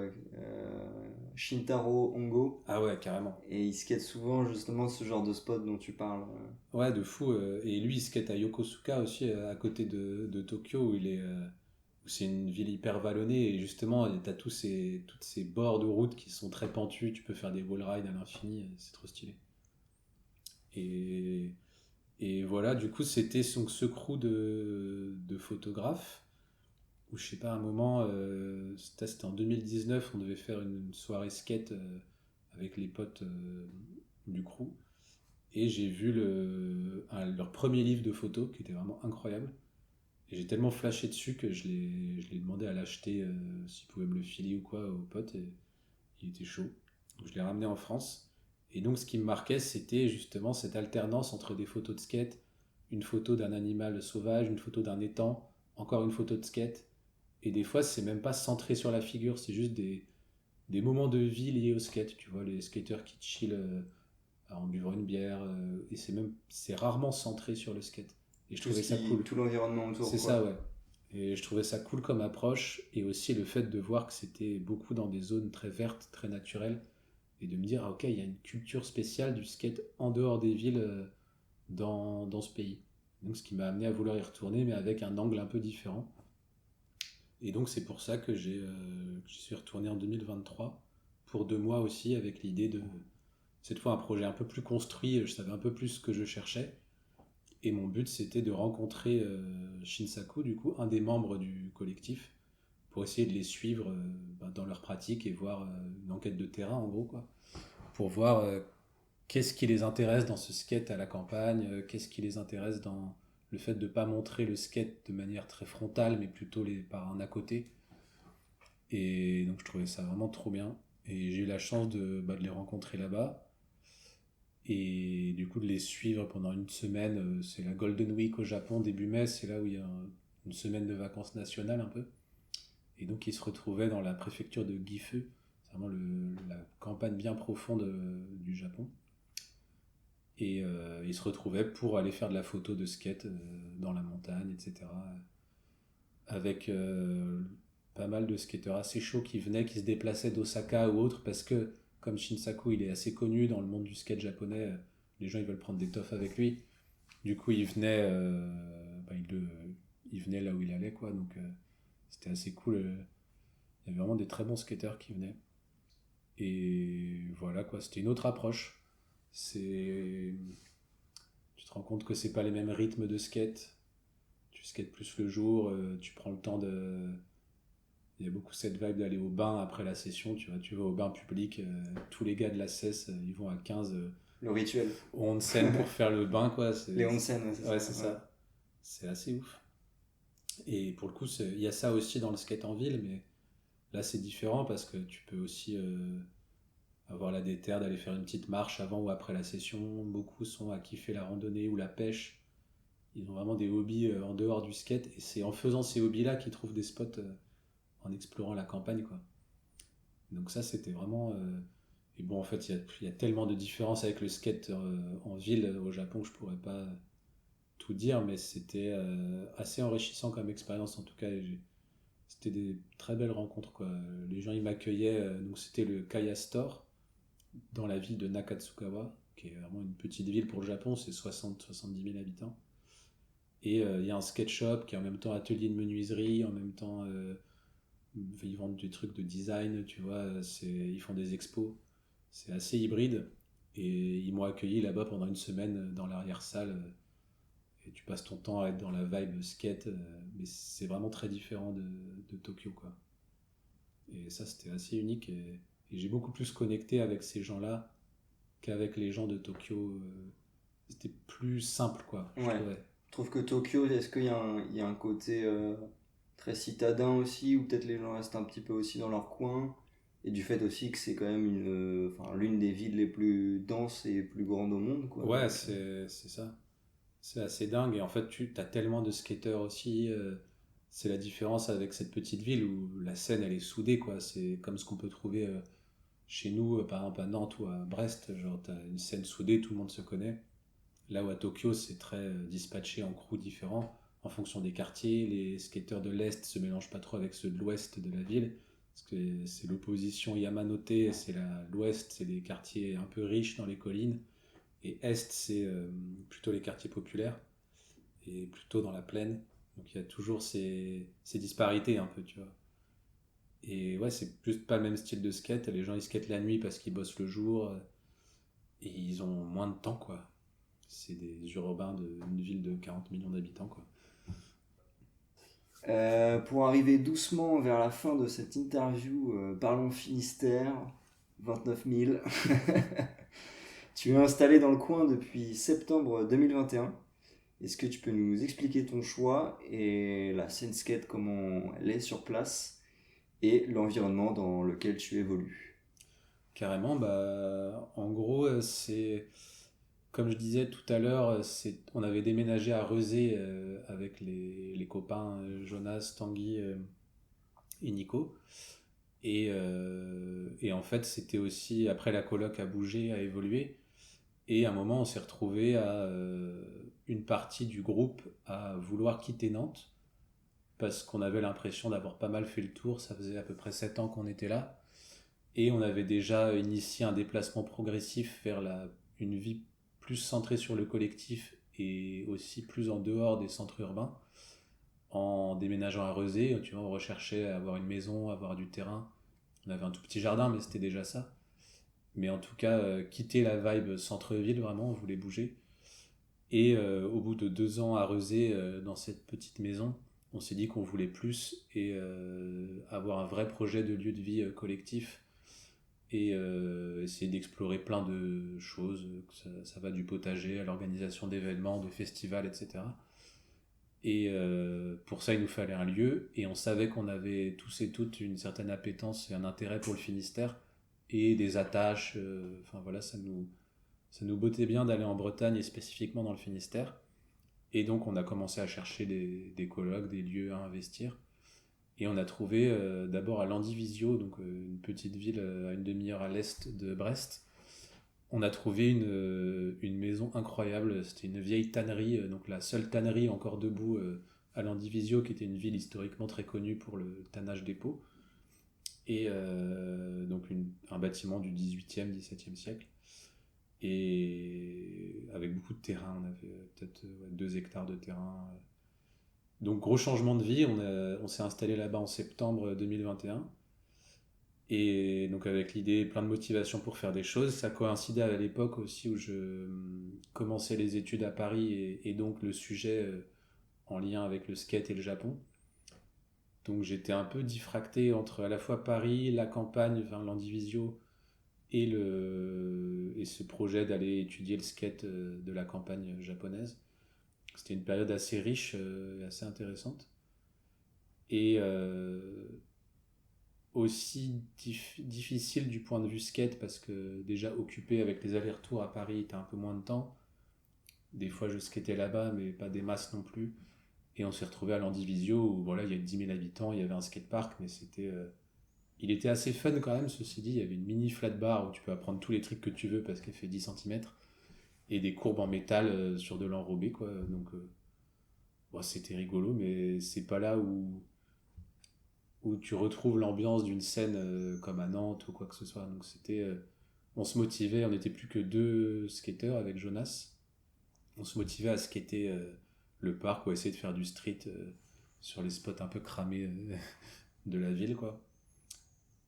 Shintaro Hongo, Ah ouais, carrément. et il skate souvent justement ce genre de spot dont tu parles. Ouais, de fou. Et lui, il skate à Yokosuka aussi, à côté de Tokyo, où où c'est une ville hyper vallonnée et justement t'as toutes ces bords de route qui sont très pentus, tu peux faire des wall rides à l'infini, c'est trop stylé. Et, et voilà, du coup c'était donc ce crew de photographes où je sais pas, à un moment, c'était en 2019, on devait faire une soirée skate avec les potes du crew et j'ai vu leur premier livre de photos qui était vraiment incroyable. Et j'ai tellement flashé dessus que je l'ai demandé à l'acheter s'il pouvait me le filer ou quoi au pote et il était chaud. Donc je l'ai ramené en France. Et donc ce qui me marquait, c'était justement cette alternance entre des photos de skate, une photo d'un animal sauvage, une photo d'un étang, encore une photo de skate. Et des fois, c'est même pas centré sur la figure, c'est juste des moments de vie liés au skate. Tu vois, les skateurs qui chillent en buvant une bière. Et c'est rarement centré sur le skate. Et je trouvais ça cool. Tout l'environnement autour. C'est ça, ouais. Et je trouvais ça cool comme approche. Et aussi le fait de voir que c'était beaucoup dans des zones très vertes, très naturelles. Et de me dire, ah, ok, il y a une culture spéciale du skate en dehors des villes dans ce pays. Donc ce qui m'a amené à vouloir y retourner, mais avec un angle un peu différent. Et donc c'est pour ça que j'y suis retourné en 2023, pour 2 mois aussi, avec l'idée de, cette fois, un projet un peu plus construit. Je savais un peu plus ce que je cherchais. Et mon but, c'était de rencontrer Shinsaku, du coup, un des membres du collectif, pour essayer de les suivre dans leur pratique et voir une enquête de terrain, en gros, quoi. Pour voir qu'est-ce qui les intéresse dans ce skate à la campagne, qu'est-ce qui les intéresse dans le fait de ne pas montrer le skate de manière très frontale, mais plutôt par un à côté. Et donc, je trouvais ça vraiment trop bien. Et j'ai eu la chance de les rencontrer là-bas. Et du coup, de les suivre pendant une semaine. C'est la Golden Week au Japon, début mai. C'est là où il y a une semaine de vacances nationales un peu. Et donc, ils se retrouvaient dans la préfecture de Gifu. C'est vraiment la campagne bien profonde du Japon. Et ils se retrouvaient pour aller faire de la photo de skate dans la montagne, etc. Avec pas mal de skateurs assez chauds qui venaient, qui se déplaçaient d'Osaka ou autre, parce que comme Shinsaku il est assez connu dans le monde du skate japonais, les gens ils veulent prendre des toffs avec lui. Du coup il venait là où il allait, quoi. Donc c'était assez cool. Il y avait vraiment des très bons skateurs qui venaient. Et voilà, quoi, c'était une autre approche. Tu te rends compte que c'est pas les mêmes rythmes de skate. Tu skates plus le jour, tu prends le temps de. Il y a beaucoup cette vibe d'aller au bain après la session, tu vois, tu vas au bain public, tous les gars de la CES, ils vont à 15 Le rituel. au onsen pour faire le bain, quoi. Les onsen, ouais, c'est ouais, ça. c'est ça. C'est assez ouf. Et pour le coup, il y a ça aussi dans le skate en ville, mais là c'est différent parce que tu peux aussi avoir la déterre d'aller faire une petite marche avant ou après la session. Beaucoup sont à kiffer la randonnée ou la pêche. Ils ont vraiment des hobbies en dehors du skate et c'est en faisant ces hobbies-là qu'ils trouvent des spots en explorant la campagne, quoi. Donc ça, c'était vraiment... Et bon, en fait, il y a tellement de différences avec le skate en ville au Japon que je pourrais pas tout dire, mais c'était assez enrichissant comme expérience en tout cas. C'était des très belles rencontres, quoi. Les gens, ils m'accueillaient. Donc c'était le Kaya Store dans la ville de Nakatsukawa, qui est vraiment une petite ville pour le Japon, c'est 60-70 000 habitants. Et il y a un skate shop qui est en même temps atelier de menuiserie, en même temps ils vendent des trucs de design, tu vois, ils font des expos. C'est assez hybride. Et ils m'ont accueilli là-bas pendant une semaine dans l'arrière-salle. Et tu passes ton temps à être dans la vibe skate, mais c'est vraiment très différent de Tokyo, quoi. Et ça, c'était assez unique. Et j'ai beaucoup plus connecté avec ces gens-là qu'avec les gens de Tokyo. C'était plus simple, quoi, je Ouais. trouvais. Je trouve que Tokyo, est-ce qu'il y a il y a un côté très citadin aussi, ou peut-être les gens restent un petit peu aussi dans leur coin, et du fait aussi que c'est quand même l'une des villes les plus denses et plus grandes au monde, quoi. Ouais, Donc, c'est ça. C'est assez dingue. Et en fait, tu as tellement de skateurs aussi. C'est la différence avec cette petite ville où la scène, elle est soudée, quoi. C'est comme ce qu'on peut trouver chez nous, par exemple à Nantes ou à Brest. Genre, tu as une scène soudée, tout le monde se connaît. Là où à Tokyo, c'est très dispatché en crews différents en fonction des quartiers. Les skateurs de l'Est se mélangent pas trop avec ceux de l'Ouest de la ville. Parce que c'est l'opposition Yamanote, l'Ouest, c'est les quartiers un peu riches dans les collines. Et Est, c'est plutôt les quartiers populaires et plutôt dans la plaine. Donc il y a toujours ces disparités un peu, tu vois. Et ouais, c'est juste pas le même style de skate. Les gens ils skatent la nuit parce qu'ils bossent le jour et ils ont moins de temps, quoi. C'est des urbains d'une ville de 40 millions d'habitants, quoi. Pour arriver doucement vers la fin de cette interview, parlons Finistère, 29 000. Tu es installé dans le coin depuis septembre 2021. Est-ce que tu peux nous expliquer ton choix et la scène skate, comment elle est sur place et l'environnement dans lequel tu évolues? Carrément, bah, en gros, c'est comme je disais tout à l'heure, on avait déménagé à Rezé avec les copains Jonas, Tanguy et Nico. Et en fait, c'était aussi, après la coloc a bougé, a évolué. Et à un moment, on s'est retrouvé à une partie du groupe à vouloir quitter Nantes parce qu'on avait l'impression d'avoir pas mal fait le tour. Ça faisait à peu près 7 ans qu'on était là. Et on avait déjà initié un déplacement progressif vers une vie plus centrée sur le collectif et aussi plus en dehors des centres urbains. En déménageant à Rezé, tu vois, on recherchait à avoir une maison, avoir du terrain. On avait un tout petit jardin, mais c'était déjà ça. Mais en tout cas, quitter la vibe centre-ville, vraiment, on voulait bouger. Et au bout de 2 ans à Rezé, dans cette petite maison, on s'est dit qu'on voulait plus et avoir un vrai projet de lieu de vie collectif et essayer d'explorer plein de choses. Ça va du potager à l'organisation d'événements, de festivals, etc. Et pour ça, il nous fallait un lieu et on savait qu'on avait tous et toutes une certaine appétence et un intérêt pour le Finistère et des attaches. Enfin voilà, ça nous bottait bien d'aller en Bretagne et spécifiquement dans le Finistère. Et donc on a commencé à chercher des colocs, des lieux à investir. Et on a trouvé d'abord à Landivisio, donc une petite ville à une demi-heure à l'est de Brest. On a trouvé une maison incroyable. C'était une vieille tannerie, donc la seule tannerie encore debout à Landivisio, qui était une ville historiquement très connue pour le tannage des peaux. Et donc un bâtiment du 18e, 17e siècle. Et avec beaucoup de terrain, on avait peut-être 2 hectares de terrain. Donc gros changement de vie, on s'est installé là-bas en septembre 2021. Et donc avec l'idée, plein de motivation pour faire des choses. Ça coïncidait à l'époque aussi où je commençais les études à Paris et donc le sujet en lien avec le skate et le Japon. Donc j'étais un peu diffracté entre à la fois Paris, la campagne, enfin l'Andivisio, et ce projet d'aller étudier le skate de la campagne japonaise. C'était une période assez riche et assez intéressante. Et aussi difficile du point de vue skate parce que déjà occupé avec les allers-retours à Paris, t'as un peu moins de temps. Des fois je skatais là-bas mais pas des masses non plus. Et on s'est retrouvé à Landivisio où voilà, il y a 10 000 habitants, il y avait un skatepark mais il était assez fun quand même, ceci dit. Il y avait une mini flat bar où tu peux apprendre tous les tricks que tu veux parce qu'elle fait 10 cm et des courbes en métal sur de l'enrobé, quoi. Donc bon, c'était rigolo, mais c'est pas là où tu retrouves l'ambiance d'une scène comme à Nantes ou quoi que ce soit. Donc on se motivait, on n'était plus que 2 skateurs avec Jonas. On se motivait à skater le parc ou à essayer de faire du street sur les spots un peu cramés de la ville, quoi.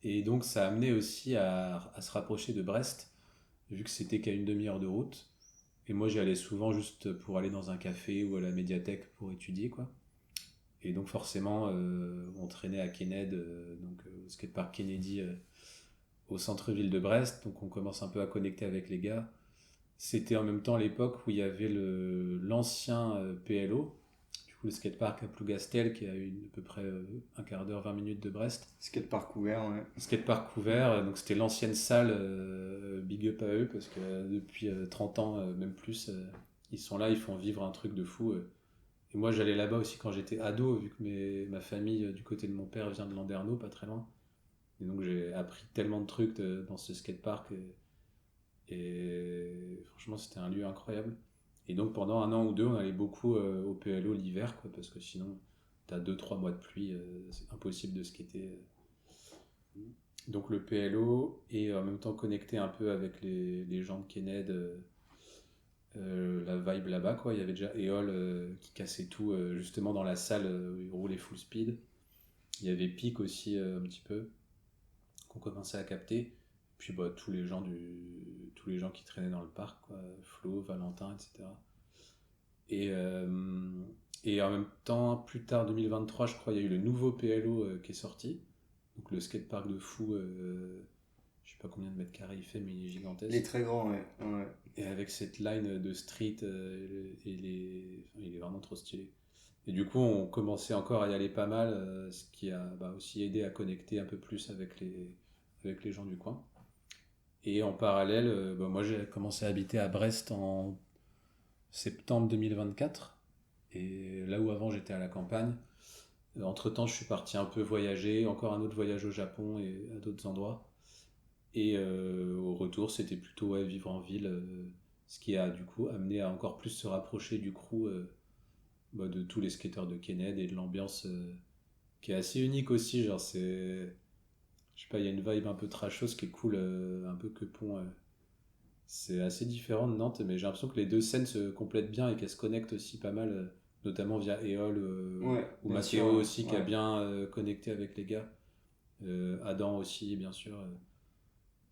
Et donc ça a amené aussi à se rapprocher de Brest, vu que c'était qu'à une demi-heure de route. Et moi j'y allais souvent juste pour aller dans un café ou à la médiathèque pour étudier, quoi. Et donc forcément, on traînait à Kennedy, donc au skatepark Kennedy au centre-ville de Brest. Donc on commence un peu à connecter avec les gars. C'était en même temps l'époque où il y avait l'ancien PLO, du coup le skatepark à Plougastel qui a à peu près un quart d'heure, 20 minutes de Brest. Skatepark ouvert, ouais. Skatepark ouvert, donc c'était l'ancienne salle, big up à eux parce que depuis 30 ans, même plus, ils sont là, ils font vivre un truc de fou. Et moi, j'allais là-bas aussi quand j'étais ado, vu que ma famille, du côté de mon père, vient de Landerneau, pas très loin. Et donc, j'ai appris tellement de trucs dans ce skatepark. Et franchement, c'était un lieu incroyable. Et donc, pendant 1 an ou 2, on allait beaucoup au PLO l'hiver, quoi, parce que sinon, t'as 2-3 mois de pluie, c'est impossible de skater. Donc, le PLO, et en même temps connecté un peu avec les gens de Kennedy la vibe là-bas, quoi. Il y avait déjà Eol qui cassait tout, justement dans la salle où il roulait full speed. Il y avait Peak aussi, un petit peu, qu'on commençait à capter. Puis bah, tous les gens qui traînaient dans le parc, quoi. Flo, Valentin, etc. Et, et en même temps, plus tard, 2023, je crois, il y a eu le nouveau PLO qui est sorti. Donc le skatepark de fou, je sais pas combien de mètres carrés il fait, mais il est gigantesque. Il est très grand, ouais. Et avec cette line de street, il est vraiment trop stylé. Et du coup, on commençait encore à y aller pas mal, ce qui a aussi aidé à connecter un peu plus avec les gens du coin. Et en parallèle, moi j'ai commencé à habiter à Brest en septembre 2024. Et là où avant j'étais à la campagne, entre-temps je suis parti un peu voyager, encore un autre voyage au Japon et à d'autres endroits. Et au retour, c'était plutôt vivre en ville, ce qui a du coup amené à encore plus se rapprocher du crew de tous les skateurs de Kenneth et de l'ambiance qui est assez unique aussi. Genre, je sais pas, il y a une vibe un peu trashos qui est cool, un peu que pont. C'est assez différent de Nantes, mais j'ai l'impression que les deux scènes se complètent bien et qu'elles se connectent aussi pas mal, notamment via Eol Ouais, ou bien Mathéo sûr, aussi qui a ouais. bien connecté avec les gars. Adam aussi, bien sûr.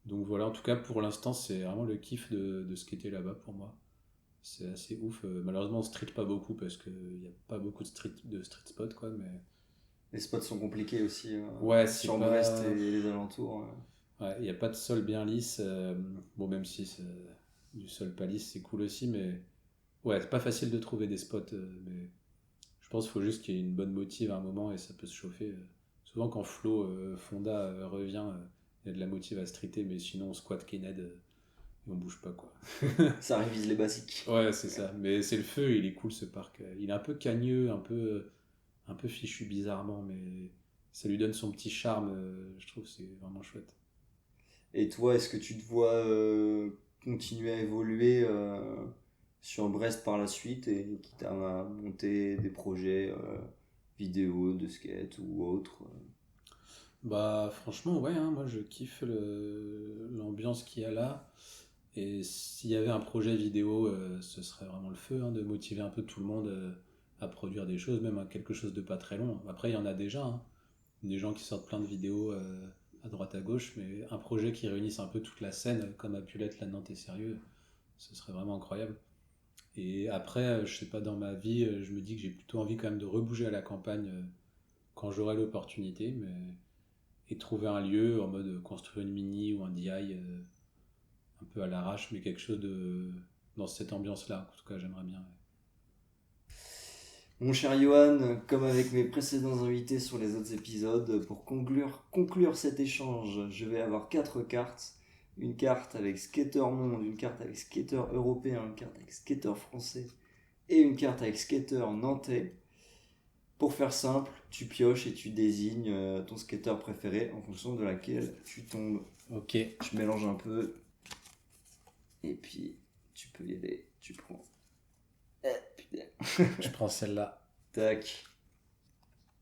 Donc voilà, en tout cas pour l'instant, c'est vraiment le kiff de skater là-bas pour moi. C'est assez ouf. Malheureusement, on street pas beaucoup parce qu'il n'y a pas beaucoup de street spots, quoi. Mais Les spots sont compliqués aussi ouais, c'est sur Brest pas. et les alentours. Ouais, il n'y a pas de sol bien lisse. Bon, même si du sol pas lisse, c'est cool aussi, mais ouais, c'est pas facile de trouver des spots. Mais je pense qu'il faut juste qu'il y ait une bonne motive à un moment et ça peut se chauffer. Souvent, quand Flo Fonda revient, il y a de la motive à streeter, mais sinon, on squatte Kenneth et on bouge pas, quoi. Ça révise les basiques. Ouais, c'est ça. Mais c'est le feu, il est cool ce parc. Il est un peu cagneux, un peu fichu bizarrement, mais ça lui donne son petit charme. Je trouve que c'est vraiment chouette. Et toi, est-ce que tu te vois continuer à évoluer sur Brest par la suite et quitte à monter des projets vidéo, de skate ou autre Bah, franchement, ouais, hein, moi je kiffe l'ambiance qu'il y a là. Et s'il y avait un projet vidéo, ce serait vraiment le feu, hein, de motiver un peu tout le monde à produire des choses, même quelque chose de pas très long. Après, il y en a déjà, hein. Des gens qui sortent plein de vidéos à droite à gauche, mais un projet qui réunisse un peu toute la scène, comme a pu l'être la Nantes est sérieux, ce serait vraiment incroyable. Et après, je sais pas, dans ma vie, je me dis que j'ai plutôt envie quand même de rebouger à la campagne quand j'aurai l'opportunité, et trouver un lieu en mode construire une mini ou un DI un peu à l'arrache, mais quelque chose dans cette ambiance-là. En tout cas, j'aimerais bien. Ouais. Mon cher Johan, comme avec mes précédents invités sur les autres épisodes, pour conclure cet échange, je vais avoir 4 cartes. Une carte avec skater monde, une carte avec skater européen, une carte avec skater français et une carte avec skater nantais. Pour faire simple, tu pioches et tu désignes ton skater préféré en fonction de laquelle tu tombes. Ok. Je mélange un peu et puis tu peux y aller. Tu prends. Je prends celle-là. Tac.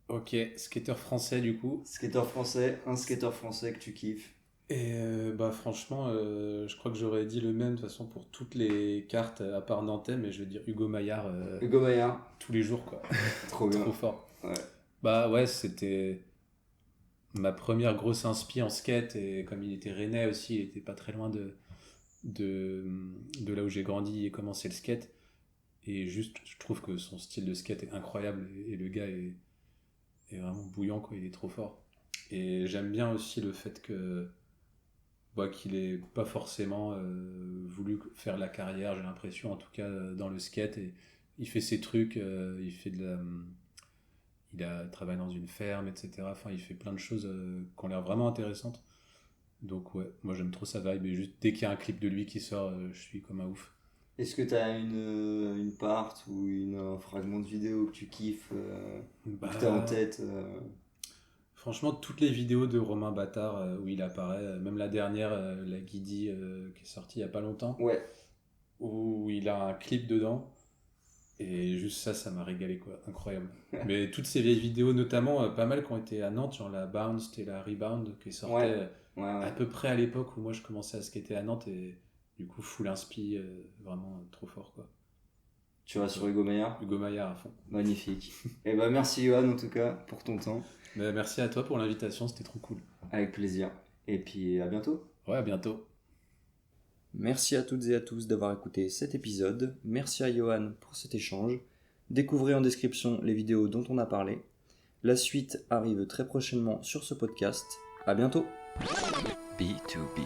Ok, skater français du coup. Skater français, un skater français que tu kiffes. Et franchement, je crois que j'aurais dit le même de toute façon pour toutes les cartes à part Nantais, mais je vais dire Hugo Maillard Hugo Maillard. tous les jours, quoi. Trop bien. Trop fort. Ouais. Bah ouais, c'était ma première grosse inspi en skate, et comme il était rennais aussi, il était pas très loin de là où j'ai grandi et commencé le skate. Et juste, je trouve que son style de skate est incroyable, et le gars est vraiment bouillant, quoi. Il est trop fort. Et j'aime bien aussi le fait qu'il ait pas forcément voulu faire la carrière, j'ai l'impression, en tout cas dans le skate. Et il fait ses trucs, il travaille dans une ferme, etc. Enfin, il fait plein de choses qui ont l'air vraiment intéressantes. Donc ouais, moi j'aime trop sa vibe, et juste dès qu'il y a un clip de lui qui sort, je suis comme un ouf. Est-ce que tu as une part ou un fragment de vidéo que tu kiffes ou que tu as en Bah, tête franchement, toutes les vidéos de Romain Bâtard où il apparaît, même la dernière, la Guidi, qui est sortie il y a pas longtemps, Ouais. où il a un clip dedans, et juste ça m'a régalé, quoi, incroyable. Mais toutes ces vieilles vidéos, notamment pas mal qui ont été à Nantes, genre la Bounced et la Rebound, qui sortaient Ouais. Ouais, à ouais. peu près à l'époque où moi je commençais à skater à Nantes, et Du coup, full inspi, vraiment trop fort, quoi. Tu vas sur Hugo Maillard? Hugo Maillard à fond. Magnifique. Et bah merci Johan en tout cas pour ton temps. Mais merci à toi pour l'invitation, c'était trop cool. Avec plaisir. Et puis à bientôt. Ouais, à bientôt. Merci à toutes et à tous d'avoir écouté cet épisode. Merci à Johan pour cet échange. Découvrez en description les vidéos dont on a parlé. La suite arrive très prochainement sur ce podcast. À bientôt. B2B.